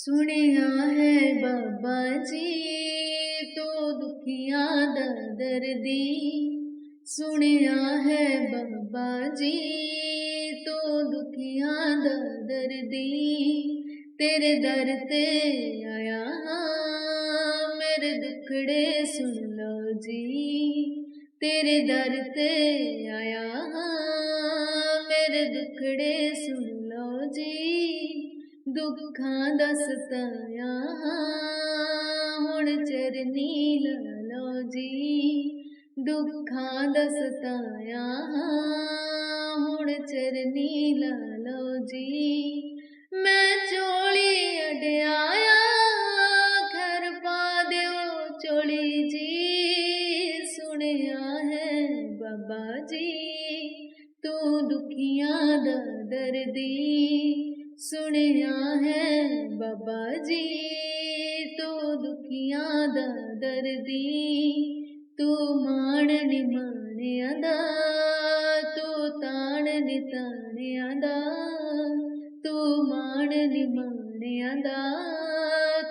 सुनिया है बाबा जी तो दुखियां दा दर्दी। सुनिया है बाबा जी तो दुखियां दा दर्दी। तेरे दर ते आया हाँ मेरे दुखड़े सुन लो जी। तेरे दर ते आया हाँ मेरे दुखड़े सुन लो जी। दुखां दा सताया हुण चरनी ला लो जी। दुखां दा सताया हुण चरनी ला लो जी। मैं चोली अड्याया खैर पा दिओ चोली जी। सुनिया है बाबा जी तू दुखियां दा दर्दी। सुनिया है बाबा जी तू दुखियां दा दर्दी। तू माण नी माणिया दा तू ताण नी ताणिया दा। तू माण नी माणिया दा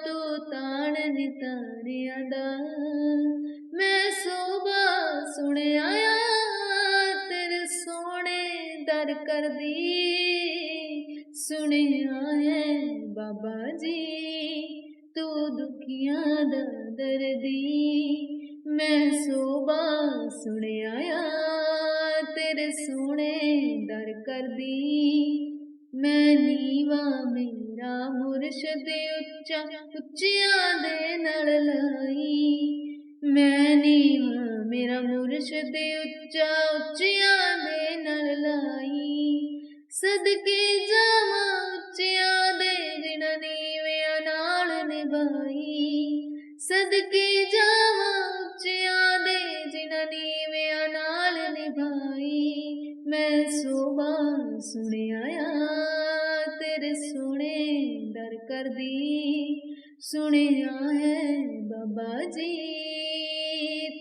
तू ताण नी ताणिया दा। मैं सोबा सुनिया तेरे सोने दर कर दी। सुनिया है बाबा जी तू दुखियां दा दर्दी। मैं सोबा सुनिया तेरे सोने दर कर दी। मैं नीवा मेरा मुर्शद उच्चा उच्चियां दे नाल लाई। मैं नीवा मेरा मुर्शद उच्चा उच्चियां दे नाल लाई। सदके जावा उच्चिया दे जिन्हां नीवियां नाल निभाई। सदके जावा उच्चिया दे जिन्हां नीवियां नाल निभाई। मैं सोबा सुनिया तेरे सोने दर कर दी। सुनिया है बाबा जी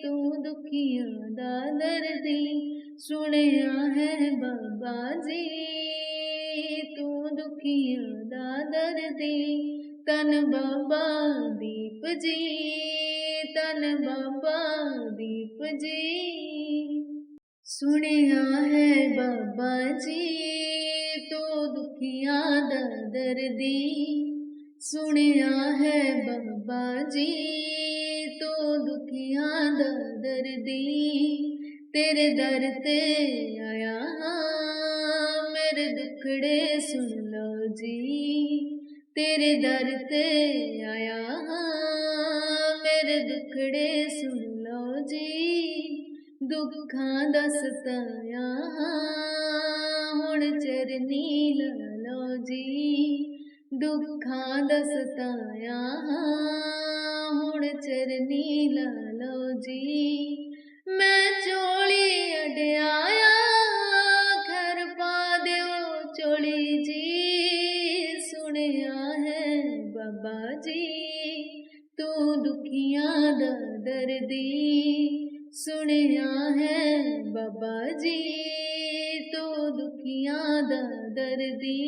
तू दुखियां दा दर्दी। सुनिया है बाबा जी तू दुखियां दा दर्दी। तन बाबा दीप जी तन बाबा दीप जी। सुनिया है बाबा जी तू दुखियां दा दर्दी। सुनिया है बाबा जी तू दुखियां दा दर्दी। तेरे दर ते आया हाँ मेरे दुखड़े सुन लो जी। तेरे दर ते आया हाँ मेरे दुखड़े सुन लो जी। दुखां दा सताया हुण चरनी ला लो जी। दुखां दा सताया हुण चरनी ला लो जी। मैं चोली अड्याया खैर पा दिओ चोली जी। सुनिया है बाबा जी तू दुखियां दा दर्दी। सुनिया है बाबा जी तू दुखियां दा दर्दी।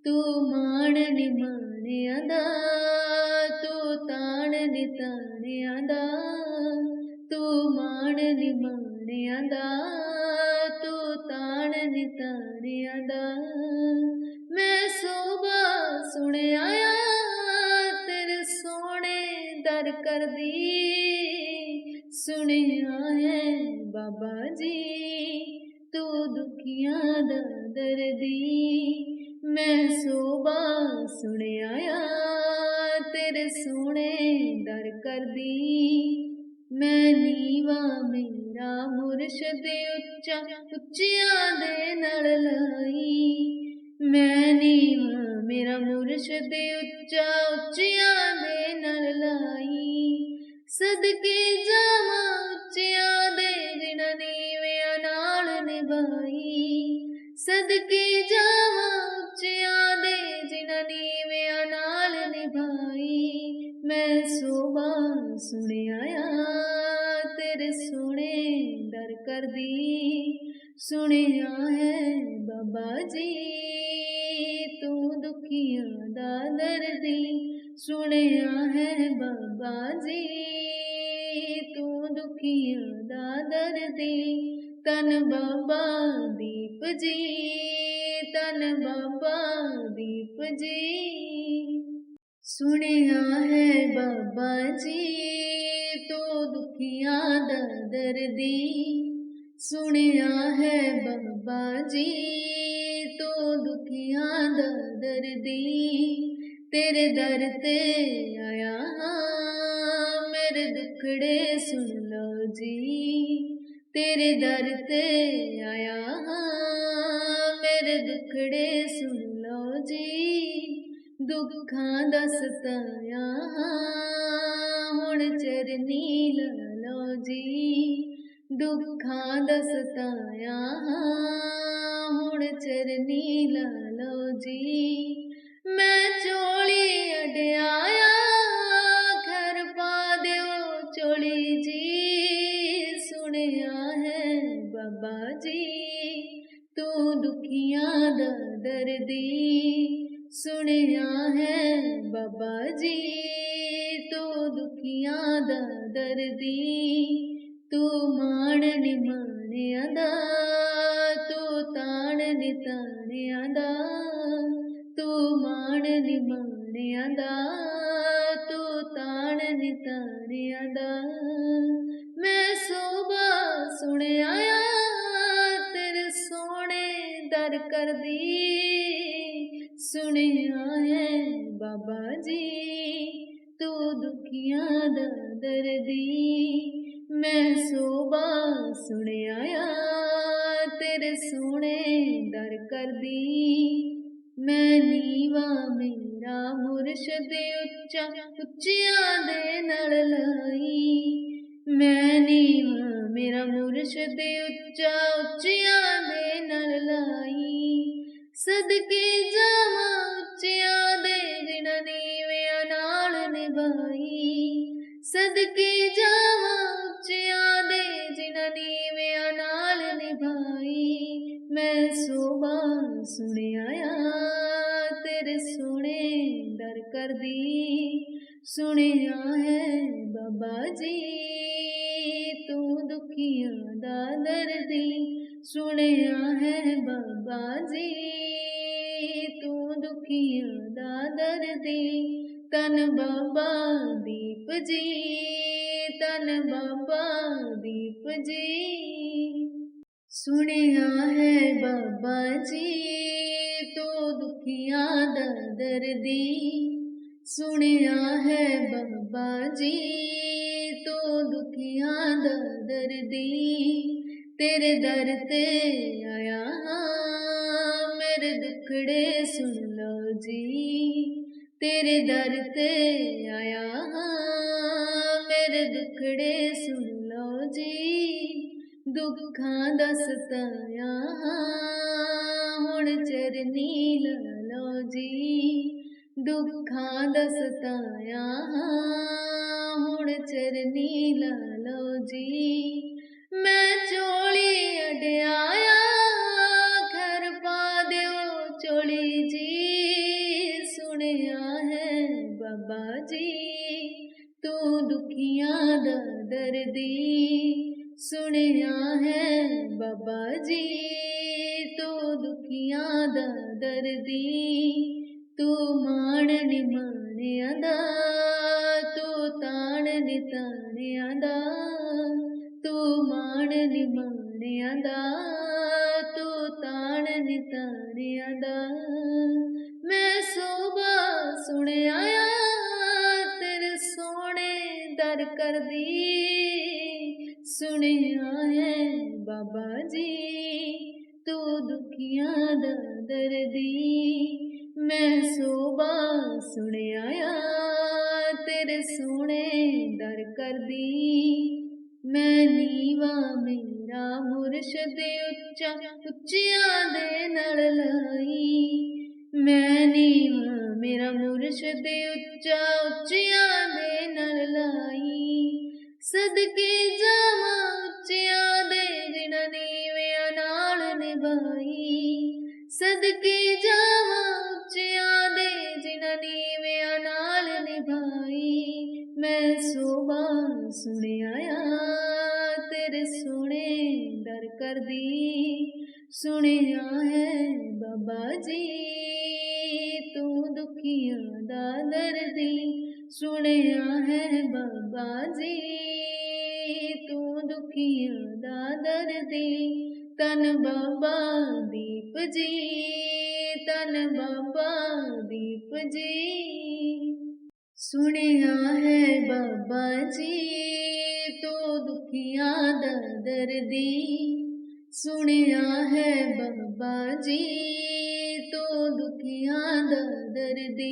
तू माण नी माणिया दा तू ताण नी ताणिया दा। तू माण नी माणिया दा तू ताण नी ताणिया दा। मैं सोबा सुनिया तेरे सोने दर कर दी। सुनिया है बाबा जी तू दुखियां दा दर्दी। मैं सोबा सुनिया तेरे सोने दर कर दी। मैं नीवा मेरा मुर्शद उच्चा उच्चियां दे नाल लाई। मैं नीवा मेरा मुर्शद उच्चा उच्चियां दे नाल लाई। सदके जावा उच्चिया दे जिन्हां नीवियां नाल निभाई। सदके जावा उच्चिया दे जिन्हां नीवियां नाल निभाई। मैं सोबा सुनिया तेरे सोने दर कर दी। सुनिया है बाबा जी तू दुख दुखियां दा दर्दी सुनिया है बाबा जी तू दुखियां दा दर्दी तन बाबा दीप जी तन बाबा दीप जी सुनिया है बाबा जी तो दुखियां दा दर्दी सुनिया है बाबा जी तो दुखियां दा दर्दी तेरे दर ते आया हाँ मेरे दुखड़े सुन लो जी तेरे दर ते आया हाँ मेरे दुखड़े सुन लो जी दुखां दा सताया हुण चरनी ला लो जी दुखां दा सताया हुण चरनी ला लो जी मैं चोली अड्याया खैर पा दिओ चोली जी सुनिया है बाबा जी तू दुखियां दा दर्दी सुनिया है बाबा जी तू दुखियां दा दर्दी तू माण नी माणिया दा तू ताण नी ताणिया दा तू माण नी माणिया दा तू ताण नी ताणिया दा मैं सोबा सुनिया तेरे सोने दर कर दी सुनिया है बाबा जी तू दुखियां दा दर्दी मैं सोबा सुनिया तेरे सोने दर कर दी मैं नीवा मेरा मुर्शद उच्चा उच्चिया दे नल लाई मैं नीवा मेरा मुर्शद उच्चा उच्चिया दे नल लाई सदके जावा उच्चिया दे जिन्हां नीवियां नाल निभाई सदके जावा उच्चिया दे जिन्हां नीवियां नाल निभाई मैं सोबा सुनिया तेरे सोने दर कर दी सुनिया है बाबा जी तू दुखियां दा दर्दी सुनिया है बाबा जी तू दुखियां दा दर्दी तन बाबा दीप जी तन बाबा दीप जी सुनिया है बाबा जी तू दुखियां दा दर्दी सुनिया है बाबा जी तू दुखियां दा दर्दी तेरे दर ते आया हाँ मेरे दुखड़े सुन लो जी तेरे दर ते आया हाँ मेरे दुखड़े सुन लो जी दुखां दा सताया हुण चरनी ला लो जी दुखां दा सताया हुण चरनी ला लो जी मैं चोली अड्याया खैर पा दिओ चोली जी सुनिया है बाबा जी तू दुखियां दा दर्दी सुनिया है बाबा जी तू दुखियां दा दर्दी तू माण नी माणिया दा तू ताण नी ताणिया दा तू माण नी माणिया दा तू ताण नी ताणिया दा मैं सोबा सुनिया तेरे सोने दर कर दी सुनिया है बाबा जी तू दुखियां दा दर्दी मैं सोबा सुनिया तेरे सोने दर कर दी मैं नीवा मेरा मुर्शद उच्चा उच्चिया दे नल लाई मैं नीवा मेरा मुर्शद उच्चा उच्चिया दे नल लाई सदके जावा उच्चिया दे जिन्हां नीवियां नाल निभाई सदके जावा उच्चिया सोबा सुने आया तेरे सोने दर कर दी सुनिया है बाबा जी तू दुखियां दा दर्दी सुनिया है बाबा जी तू दुखियां दा दर्दी तन बाबा दीप जी तन बाबा दीप जी सुनिया है बाबा जी तो दुखियां दा दर्दी सुनिया है बाबा जी तो दुखियां दा दर्दी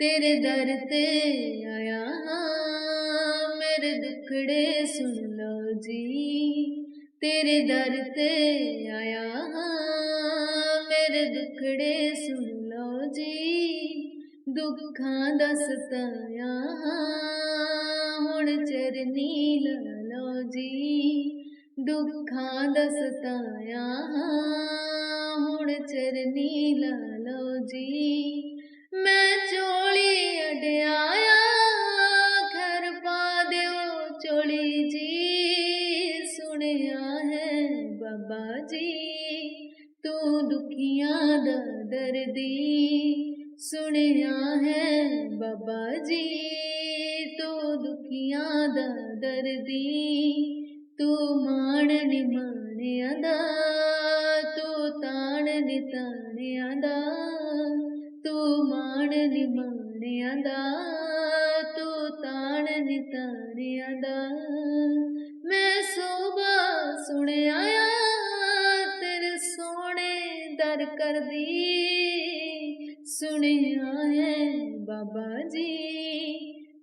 तेरे दर ते आया हाँ मेरे दुखड़े सुन लो जी तेरे दर ते आया हाँ मेरे दुखड़े सुन लो जी दुखां दा सताया हुण चरनी ला लो जी दुखां दा सताया हुण चरनी ला लो जी मैं चोली अड्याया घर पा दिओ चोली जी सुनिया है बाबा जी तू दुखियां दा दर्दी सुनिया है बाबा जी तू दुखियां दा दर्दी तू माण नी माणियां दा तू ताण नी ताणियां दा तू माण नी माणियां दा तू ताण नी ताणियां दा मैं सोबा सुने आया तेरे सोने दर कर दी सुनिया है बाबा जी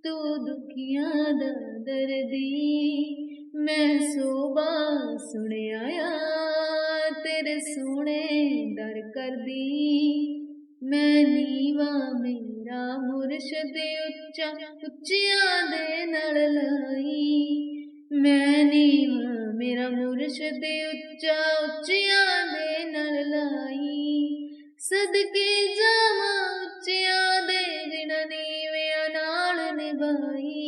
तू दुखियां दा दर्दी मैं सोबा सुने आया तेरे सोने दर कर दी मैं नीवा मेरा मुर्शद उच्चा उच्चियां दे नल लाई मैं नीवा मेरा मुर्शद उच्चा उच्चियां दे नल लाई सदके जावा उच्चियां दे जिन्हां नीवियां नाल निभाई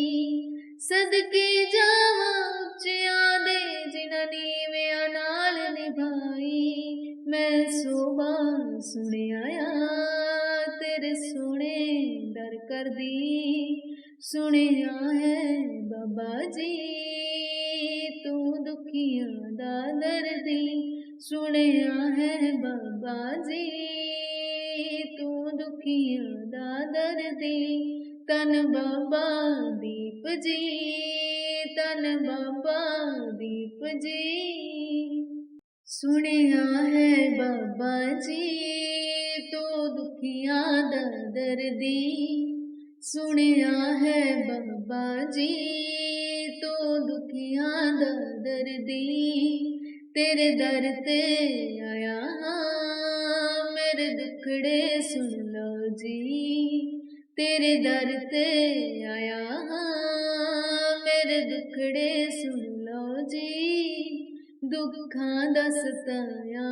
सदके जावा उच्चियां दे जिन्हां नीवियां नाल निभाई मैं सोबा सुने आया तेरे सोने दर कर दी सुनिया है बाबा जी तू दुखियां दा दर्दी सुनिया है बाबा जी तू दुखियां दा दर्दी तन बाबा दीप जी तन बाबा दीप जी सुनिया है बाबा जी तो दुखियां दा दर्दी सुनिया है बाबा जी तो दुखियां दा दर्दी तेरे दर ते आया हाँ मेरे दुखड़े सुन लो जी तेरे दर ते आया हाँ मेरे दुखड़े सुन लो जी दुखां दा सताया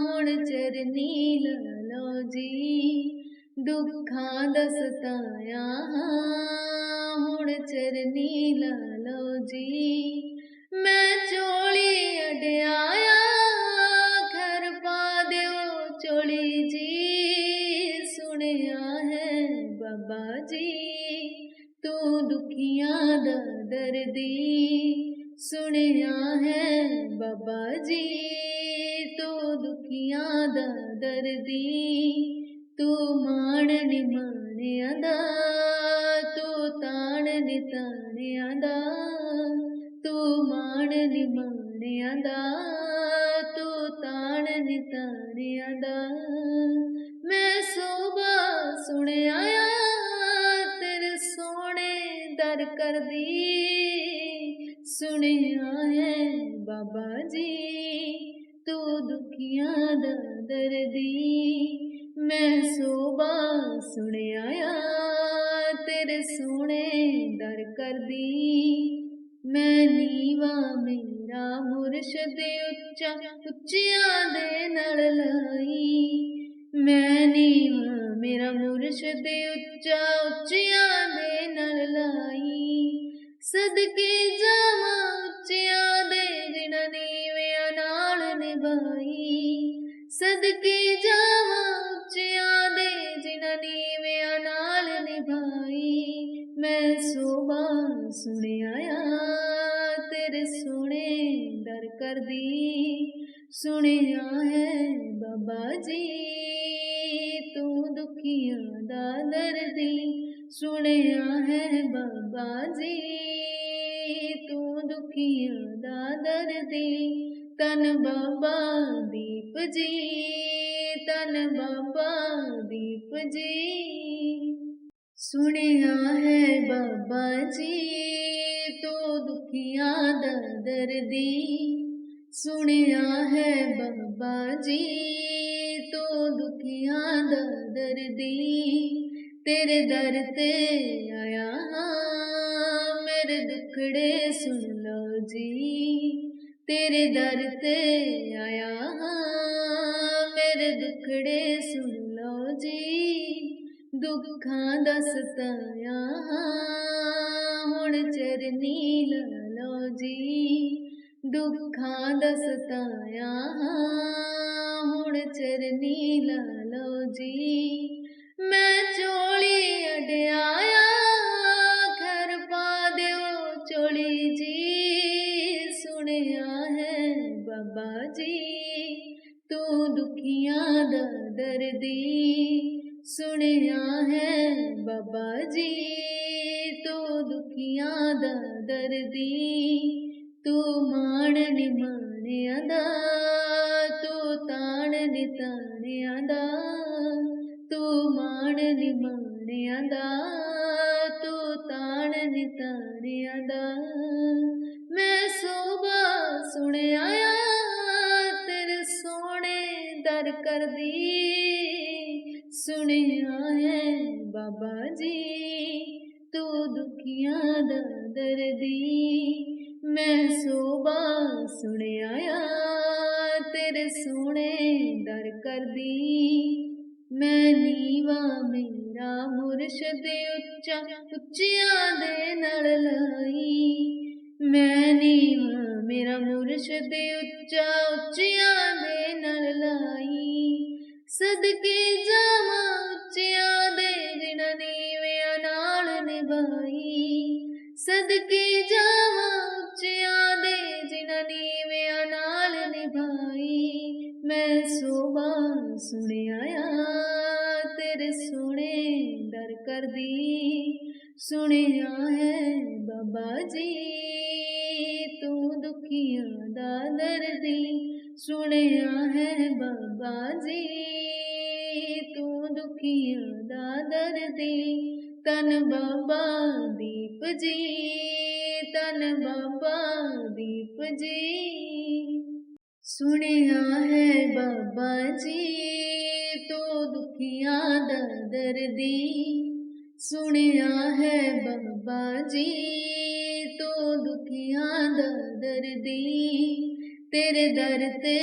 हुण चरनी ला लो जी दुखां दा सताया हुण चरनी ला लो जी मैं चोली अड्याया घर पा दिओ चोली जी सुनिया है बाबा जी तू दुखियां दा दर्दी सुनिया है बाबा जी तू दुखियां दा दर्दी तू माण नी माणियां दा तू ताण नी ताणियां दा तू माण नी माणियां दा तू ताण नी ताणियां दा मैं सोबा सुने आया तेरे सोने दर कर दी सुनिया है बाबा जी तू दुखियां दा दर्दी मैं सोबा सुने आया तेरे सोने दर कर दी मैं नीवा मेरा मुर्शद उच्चा उच्चियां दे नल लाई मैं नीवा मेरा मुर्शद उच्चा उच्चियां दे नल लाई सदके जावा उच्चियां दे जिन्हां नीवियां नाल निभाई। सदके जावा उच्चियां दे जिन्हां नीवियां नाल निभाई। मैं सोभा सुणिया तेरे सोने दर कर दी। सुनिया है बाबा जी तू दुखियां दा दर्दी। सुनिया है बाबा जी तू दुखियां दा दर्दी। तन बाबा दीप जी तन बाबा दीप जी। सुनिया है बाबा जी तू दुखियां दा दर्दी। सुनिया है बाबा जी तू दुखियां दा दर्दी। तेरे दर ते आया हाँ मेरे दुखड़े सुन लो जी। तेरे दर ते आया हाँ मेरे दुखड़े सुन लो जी। दुखां दा सताया हुण चरनी ला लो जी। दुखां दा सताया हुण चरनी ला लो जी। मैं चोली अड्याया खैर पा दिओ चोली जी। सुनिया है बाबा जी तू दुखियां दा दर्दी। सुनिया है बाबा जी तू दुखियां दा दर्दी। तू माण नी माणियां दा तू ताण नी ताणियां दा। तू माण नी माणियां दा तू ताण नी ताणियां दा। मैं सोभा सुणिया तेरे सोने दर कर दी। सुनिया है बाबा जी तू दुखियां दा दर्दी। मैं सोभा सुनिया तेरे सोने दर कर दी। मैं नीवा मेरा मुर्शद उच्चा उच्चियां दे नाल लाई। मैं नीवा मेरा मुर्शद उच्चा उच्चियां दे नाल लाई। सदके जावा उच्चियां दे जिन्हां नीवियां नाल निभाई। सदके जावा उच्चियां दे जिन्हां नीवियां नाल निभाई। मैं सोभा सुनिया तेरे सोने दर कर दी। सुनिया है बाबा जी तू दुखियां दा दर्दी। सुनिया है बाबा जी तू दुखियां दा दर्दी। तन बाबा दीप जी तन बाबा दीप जी। सुनिया है बाबा जी तू दुखियां दा दर्दी। सुनिया है बाबा जी तू दुखियां दा दर्दी। तेरे दर ते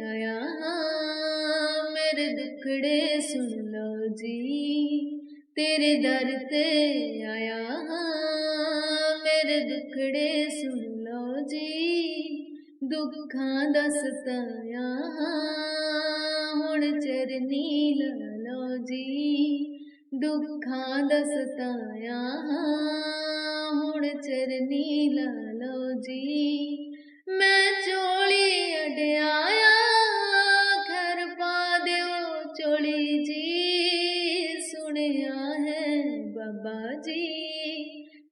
आया हाँ मेरे दुखड़े सुन लो जी। तेरे दर ते आया हाँ मेरे दुखड़े सुन लो जी। दुखां दा सताया हुण चरनी ला लो जी। दुखां दा सताया हुण चरनी ला लो जी। मैं चोली अड्याया खैर पा दिओ चोली जी। सुनिया है बाबा जी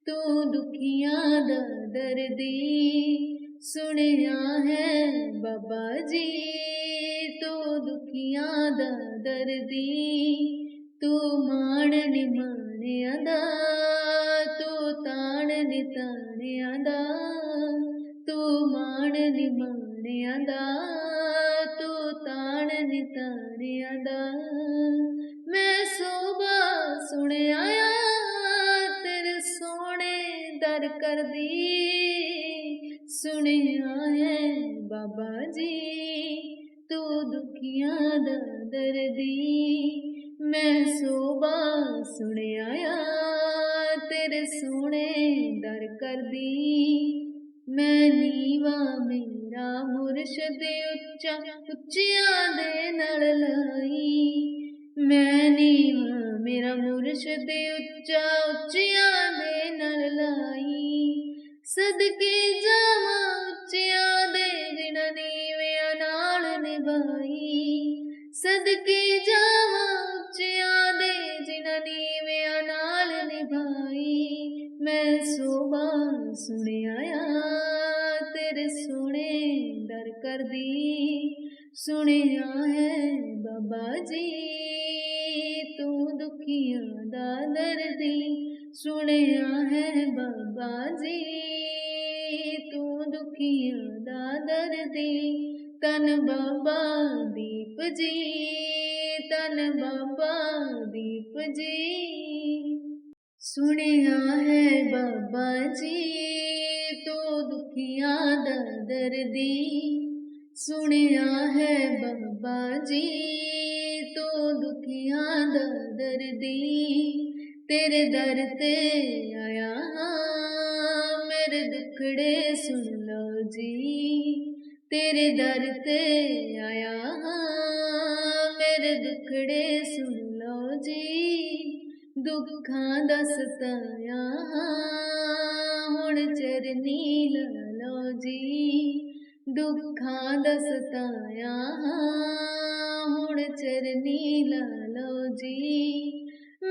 तू दुखियां दा दर्दी। सुनिया है बाबा जी तू दुखियां दा दर्दी। तू माण नी माणियां दा तू ताण नी ताणियां दा। तू माण नी माणियां दा तू ताण नी ताणियां दा। मैं सोभा सुनिया तेरे सोने दर कर दी। सुनिया है बाबा जी तू दुखियां दा दर्दी। मैं सोभा सुनिया तेरे सोने दर करदी। मैं नीवा मेरा मुर्शद उच्चा उच्चियां दे नाल लाई। मैं नीवा मेरा मुर्शद उच्चा उच्चियां दे नाल लाई। सदके जावां उच्चियां दे जिन्हां नीवियां नाल निभाई। सदके जावां उच्चियां दे जिन्हां नीवियां नाल निभाई। मैं सोबा सुनिया तेरे सोने दर करदी। सुनिया है बाबा जी तू दुखियां दा दर्दी। सुनिया है बाबा जी तू दुखियां दा दर्दी। तन बाबा दीप जी तन बाबा दीप जी। सुनिया है बाबा जी तो दुखियां दा दर्दी। सुनिया है बाबा जी तो दुखियां दा दर्दी। तेरे दर ते आया हां मेरे दुखड़े सुन लो जी। तेरे दर ते आया हां मेरे दुखड़े सुन लो जी। दुखां दा सताया हुण चरनी ला लो जी। दुखां दा सताया हुण चरनी ला लो जी।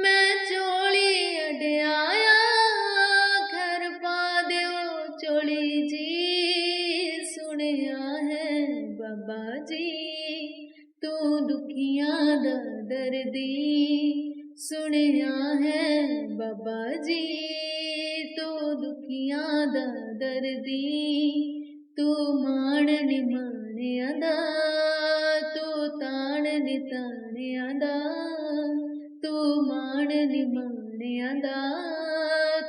मैं चोली अड्याया खैर पा दिओ चोली जी। सुनिया है बाबा जी तू दुखियां दा दर्दी। सुनिया है बाबा जी तू दुखियां दा दर्दी। तू मान नी मानिया दा तू तान नी तानिया दा। तू मान नी मानिया दा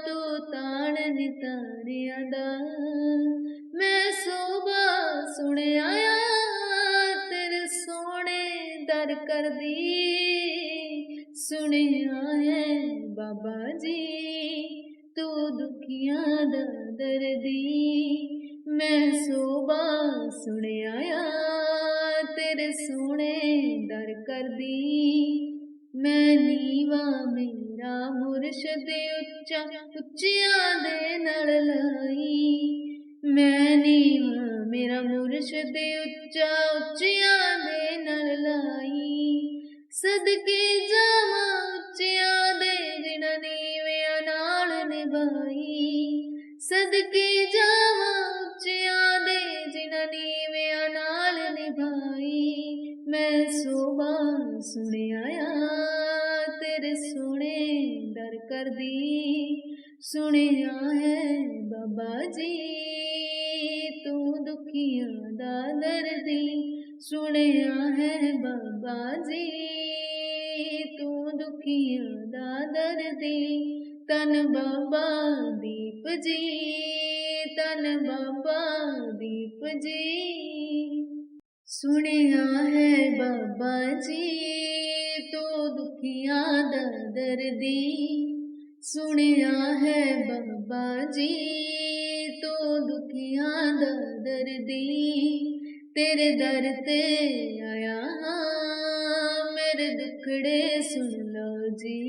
तू तान नी तानिया दा। मैं सोबा सुनिया तेरे सोने दर करदी। सुनिया है बाबा जी तू दुखियां दा दर्दी। मैं सोबा सुनिया तेरे सोने दर करदी। मैं नीवा मेरा मुर्शद उच्चा उच्चियां दे नाल लाई। मैं नीवा मेरा मुर्शद उच्चा उच्चियां दे नाल लाई। सदके जावां उच्चियां दे जिन्हां नीवियां नाल निभाई। सदके जावां उच्चियां दे जिन्हां नीवियां नाल निभाई। मैं सोबा सुनिया तेरे सोने दर करदी। सुनिया है बाबा जी तू दुखियां दा दर्दी। सुनिया है बाबा जी तू दुखियां दा दर्दी। तन बाबा दीप जी तन बाबा दीप जी। सुनिया है बाबा जी तो दुखियां दा दर्दी। सुनिया है बाबा जी तो दुखियां दा दर्दी। तेरे दर ते आया हां मेरे दुखड़े सुन लो जी।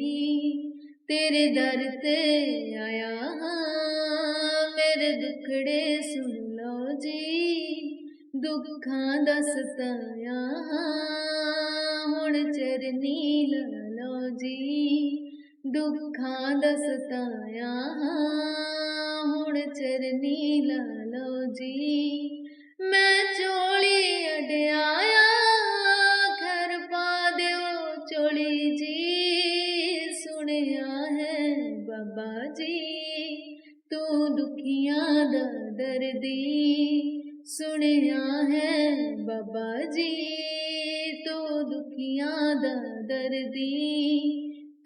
तेरे दर ते आया हां मेरे दुखड़े सुन लो जी। दुखां दा सताया हुण चरनी ला लो जी। दुखां दा सताया हुण चरनी ला लो जी। मैं चोली अड्याया खैर पा दिओ चोली जी। सुनिया है बाबा जी तू दुखियां दा दर्दी। सुनिया है बाबा जी तू दुखियां दा दर्दी।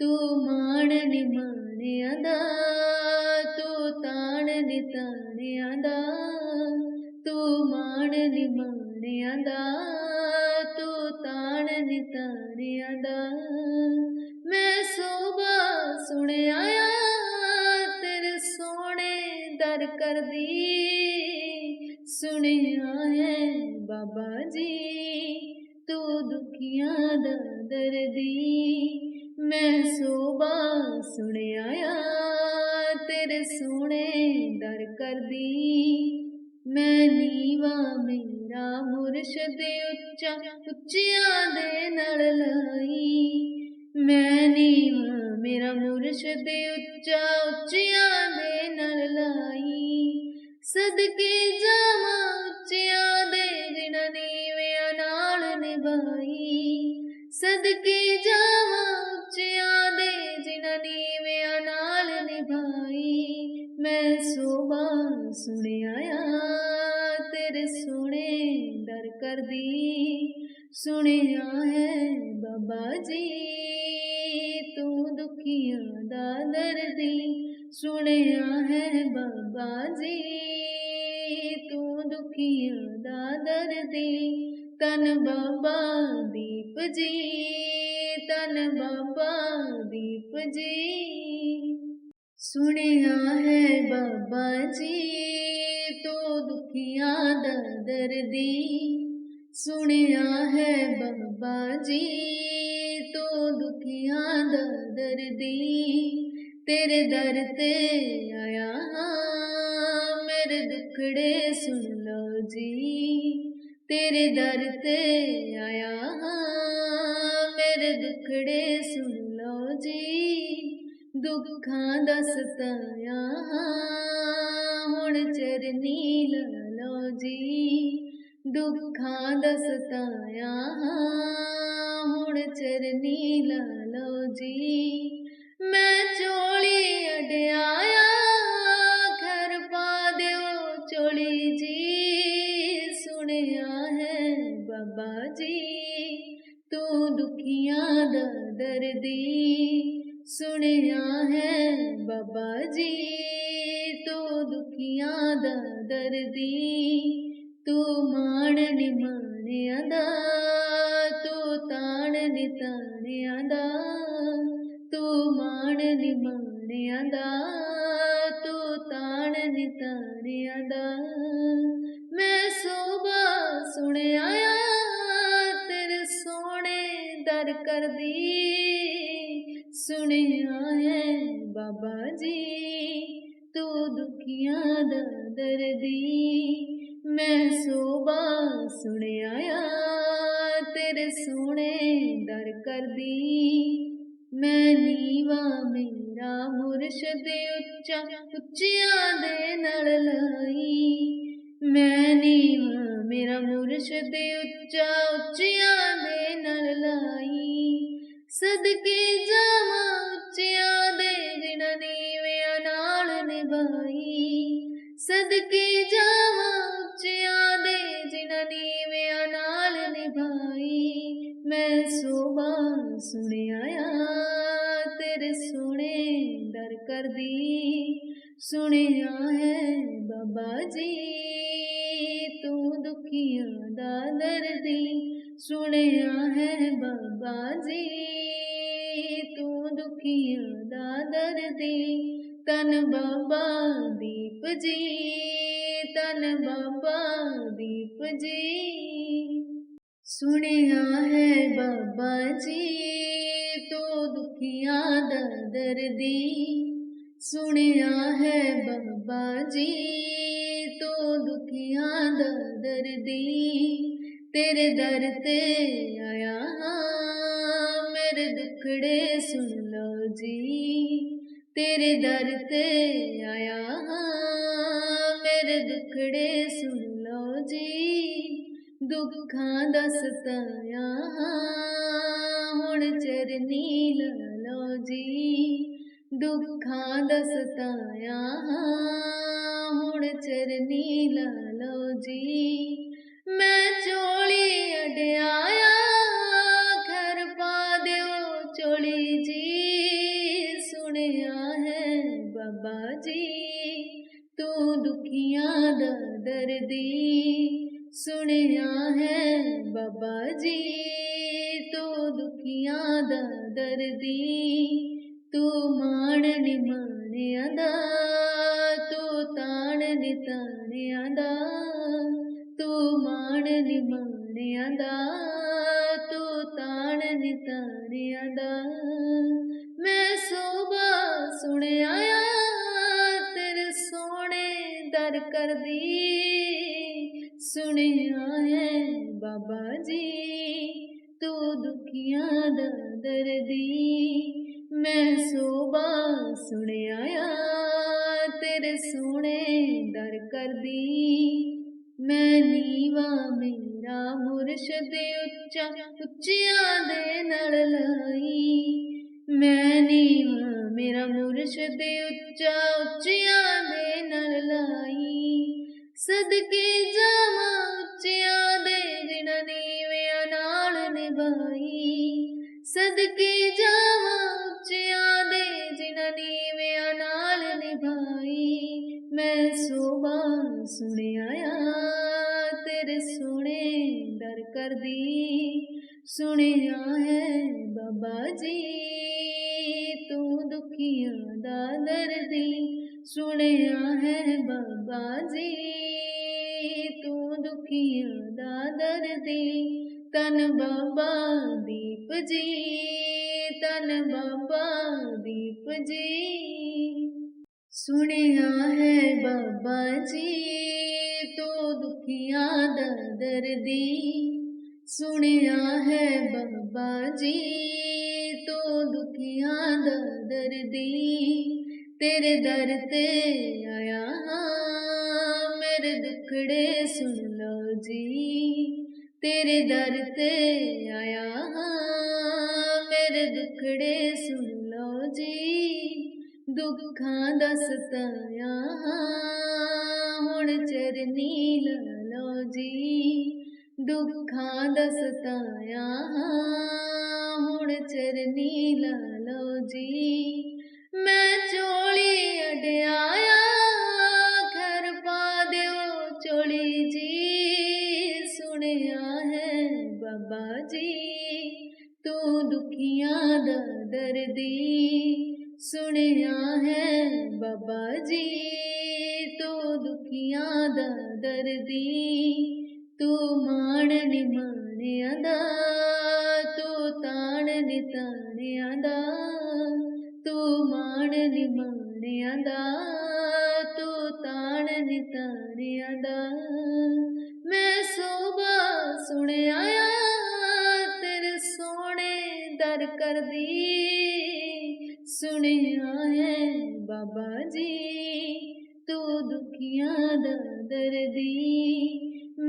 तू मान नी मानिया दा तू तान नी तानिया दा। तू मान नी मानिया दा तू तान नी तानिया दा। मैं सोबा सुनिया कर दी। सुनिया है बाबा जी तू दुखियां दा दर्दी। मैं सोबा सुने आया तेरे सोने दर कर दी। मैं नीवा मेरा मुर्शद उच्चा उच्चियां दे नाल लाई। मैं नीवा मेरा मुर्शद उच्चा उच्चियां दे नाल लाई। सदके जावा उच्चियां दे जिन्हां नीवियां नाल निभाई। सदके जावा उच्चियां दे जिन्हां नीवियां नाल निभाई। मैं सोबा सुने आया तेरे सोने दर कर दी। सुनिया है बाबा जी तू दुखियां दा दर्दी। सुनिया है बाबा जी तू दुखियां दा दर्दी। तन बाबा दीप जी तन बाबा दीप जी। सुनिया है बाबा जी तो दुखियां दा दर्दी। सुनिया है बाबा जी तो दुखियां दा दर्दी। तेरे दर ते आया हाँ मेरे दुखड़े सुन लो जी। तेरे दर ते आया हाँ मेरे दुखड़े सुन लो जी। दुखां दा सताया हुण चरनी ला लो जी। दुखां दा सताया हुण चरनी ला लो जी। मैं चोली अड्याया खैर पा दिओ चोली जी। सुनिया है बाबा जी तू दुखियां दा दर्दी। सुनिया है बाबा जी तू दुखियां दा दर्दी। तू माण नी माणियां दा तू ताण नी ताणियां दा। तू माण नी माणियां दा तू ताण नी ताणियां दा। मैं सोबा सुने आया तेरे सोने दर कर दी। सुनिया है बाबा जी तू दुखियां दा दर्दी। मैं सोबा सुने आया तेरे सोने दर कर दी। मैं नीवा मेरा मुर्शद उच्चा उच्चियां दे नाल लाई। मैं नीवा मेरा मुर्शद उच्चा उच्चियां दे नाल लाई। सदके जावा उच्चियां दे जिन्हां नीवियां नाल निभाई। सदके जावा उच्चियां दे जिन्हां नीवियां नाल निभाई। मैं सोबा सुने आया तेरे सोने दर कर दी। सुनिया है बाबा जी तू दुखियां दा दर्दी। सुनिया है बाबा जी तू दुखियां दा दर्दी। तन बाबा दीप जी तन बाबा दीप जी। सुनिया है बाबा जी तो दुखियां दा दर्दी। सुनिया है बाबा जी तो दुखियां दा दर्दी। तेरे दर ते आया हाँ मेरे दुखड़े सुन लो जी। तेरे दर ते आया हाँ मेरे दुखड़े सुन लो जी। दुखां दा सताया हुण चरनी ला लो जी। दुखां दा सताया हुण चरनी ला लो जी। मैं चोली अड्याया खैर पा दिओ चोली जी। सुनिया है बाबा जी तू दुखियां दा दर्दी। सुनिया है बाबा जी तू दुखियां दा दर्दी। तू माण नी माणियां दा तू ताण नी ताणियां दा, तू माण नी माणियां दा, तू ताण नी ताणियां दा। मैं सोभा सुणिया तेरे सोहणे दर कर दी, सुनिया है बाबा जी तू दुखियां दा दर्दी। मैं सोभा सुनिया तेरे सोहणे दर कर दी। मैं नीवा मेरा मुर्शद उच्चा उच्चियां दे नाल लाई। मैं नीवा मेरा मुर्शद उच्चा उच्चियां दे नाल लाई। सदके जावा उच्चियां दे जिन्हां नीवियां नाल निभाई। सदके जावा उच्चियां दे जिन्हां नीवियां नाल निभाई। मैं सोभा सुनिया तेरे सोहणे दर कर दी। सुनिया है बाबा जी तू दुखियां दा दर्दी। सुनिया है बाबा जी तू दुखियां दा दर्दी। तन बाबा दीप जी, तन बाबा दीप जी। सुनिया है बाबा जी तू दुखियां दा दर्दी। सुनिया है बाबा जी तू दुखियां दा दर्दी। तेरे दर ते आया हाँ मेरे दुखड़े सुन लो जी। तेरे दर ते आया हाँ मेरे दुखड़े सुन लो जी। दुखां दा सताया हुण चरनी ला लो जी। दुखां दा सताया हुण चरनी ला लो जी। मैं चोली अड्याया खैर पा दिओ चोली जी। सुनिया है बाबा जी तू दुखियां दा दर्दी। सुनिया है बाबा जी तू दुखियां दा दर्दी। तू माण नी माणियां दा, तू ताण नी ताणियां दा, तू माण नी माणियां दा, तू ताण नी ताणियां दा। मैं सोभा सुनिया तेरे सोहणे दर कर दी। सुनिया है बाबा जी तू दुखियां दा दर्दी।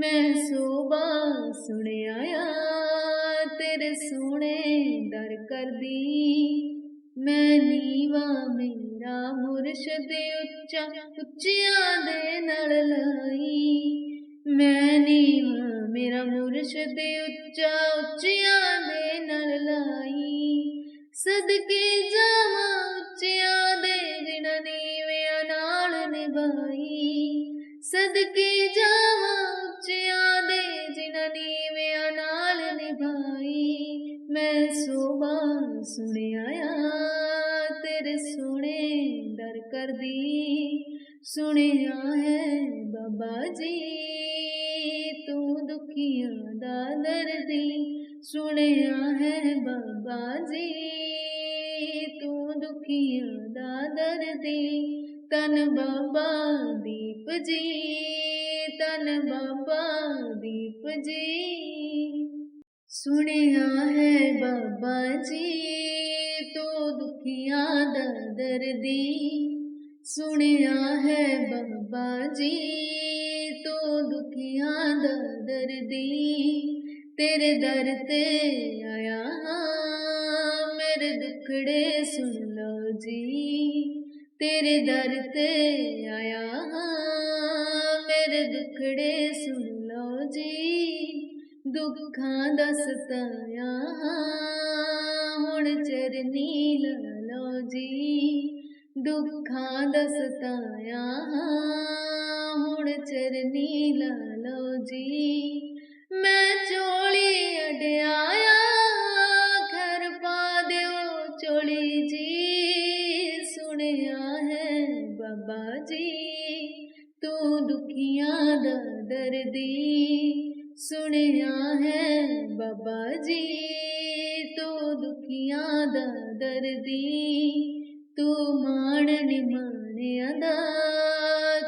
मैं सोभा सुनिया तेरे सोहणे दर कर दी। मैं नीवा मेरा मुर्शद उच्चा उच्चियां दे नाल लाई। मैं नीवा मेरा मुर्शद उच्चा उच्चियां दे नाल लाई। सदके जावा उच्चियां दे जिन्हां नीवियां नाल निभाई। सदके जावा उच्चियां दे जिन्हां नीवियां नाल निभाई। मैं सोभा सुनिया तेरे सोहणे दर कर दी। सुनिया है बाबा जी तू दुखियां दा दर्दी। सुनिया है बाबा जी तू दुखियां दा दर्दी। तन बाबा दीप जी, तन बाबा दीप जी। सुनिया है बाबा जी तू दुखियां दा दर्दी। सुनिया है बाबा जी तू दुखियां दा दर्दी। तेरे दर ते आया हाँ मेरे दुखड़े सुन लो जी। तेरे दर ते आया हाँ मेरे दुखड़े सुन लो जी। दुखां दा सताया हुण चरनी ला लो जी। दुखां दा सताया हुण चरनी ला लो जी। मैं चोली अड्याया खैर पा दिओ चोली जी। सुनिया है बाबा जी तू जी तू दुखियां दा दर्दी, तू माण नी माणियां दा,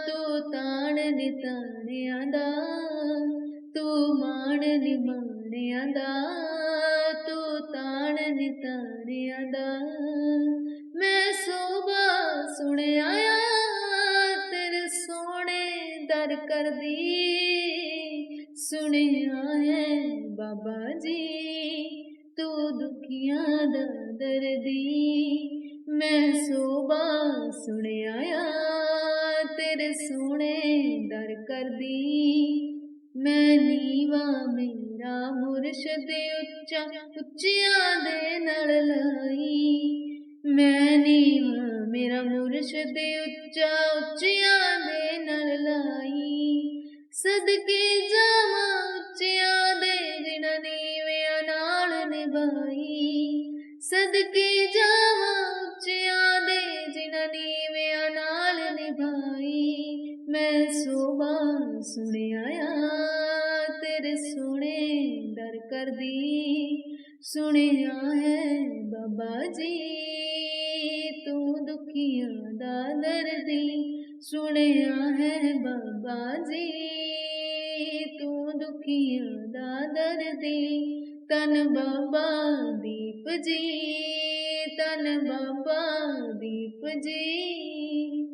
तू ताण नी ताणियां दा, तू माण नी माणियां दा, तू ताण नी ताणियां दा। मैं सोभा सुणिया तेरे सोने दर कर दी, सुनिया है बाबा जी तू दुखियां दा दर्दी। मैं सोभा सुनिया तेरे सोने दर कर दी, मैं नीवा मेरा मुर्शद उच्चा उच्चियां दे नाल लाई, मैं नीवा मेरा मुर्शद उच्चा उच्चियां दे नाल लाई। सदके जावा उच्चियां दे जिन्हां नीवियां नाल निभाई, सदके जावा उच्चियां दे जिन्हां नीवियां नाल निभाई। मैं सोभा सुनिया तेरे सोने दर कर दी, सुनिया है बाबा जी तू दुखियां दा दर्दी, सुनिया है बाबा जी तू दुखियां दा दर्दी। तन बाबा दीप जी, तन बाबा दीप जी।